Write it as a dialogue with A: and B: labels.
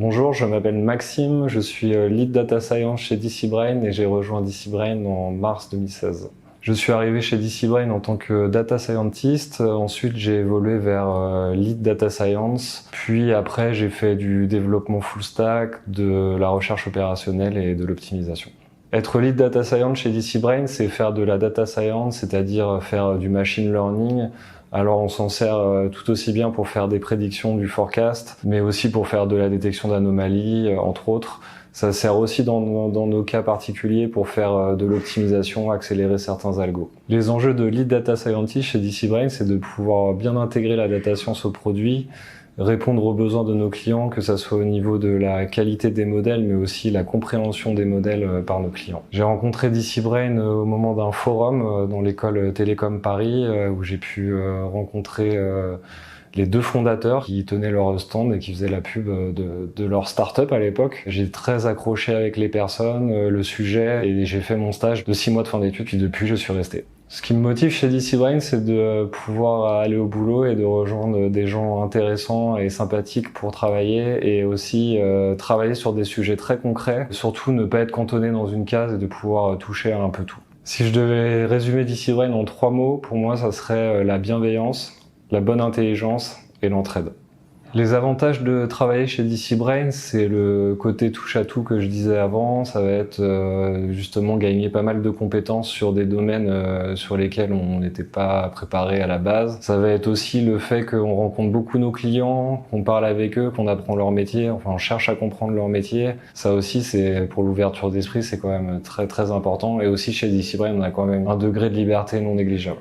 A: Bonjour, je m'appelle Maxime, je suis Lead Data Science chez DC Brain et j'ai rejoint DC Brain en mars 2016. Je suis arrivé chez DC Brain en tant que Data Scientist, ensuite j'ai évolué vers Lead Data Science, puis après j'ai fait du développement full stack, de la recherche opérationnelle et de l'optimisation. Être Lead Data Science chez DC Brain, c'est faire de la data science, c'est-à-dire faire du machine learning. Alors on s'en sert tout aussi bien pour faire des prédictions du forecast, mais aussi pour faire de la détection d'anomalies, entre autres. Ça sert aussi dans nos cas particuliers pour faire de l'optimisation, accélérer certains algos. Les enjeux de Lead Data Scientist chez DC Brain, c'est de pouvoir bien intégrer la data science au produit, répondre aux besoins de nos clients, que ça soit au niveau de la qualité des modèles, mais aussi la compréhension des modèles par nos clients. J'ai rencontré DC Brain au moment d'un forum dans l'école Télécom Paris, où j'ai pu rencontrer les deux fondateurs qui tenaient leur stand et qui faisaient la pub de leur start-up à l'époque. J'ai très accroché avec les personnes, le sujet, et j'ai fait mon stage de 6 mois de fin d'études, puis depuis je suis resté. Ce qui me motive chez DC Brain, c'est de pouvoir aller au boulot et de rejoindre des gens intéressants et sympathiques pour travailler, et aussi travailler sur des sujets très concrets. Surtout ne pas être cantonné dans une case et de pouvoir toucher à un peu tout. Si je devais résumer DC Brain en 3 mots, pour moi ça serait la bienveillance, la bonne intelligence et l'entraide. Les avantages de travailler chez DC Brain, c'est le côté touche-à-tout que je disais avant. Ça va être justement gagner pas mal de compétences sur des domaines sur lesquels on n'était pas préparé à la base. Ça va être aussi le fait qu'on rencontre beaucoup nos clients, qu'on parle avec eux, qu'on apprend leur métier, enfin on cherche à comprendre leur métier. Ça aussi, c'est pour l'ouverture d'esprit, c'est quand même très très important. Et aussi chez DC Brain, on a quand même un degré de liberté non négligeable.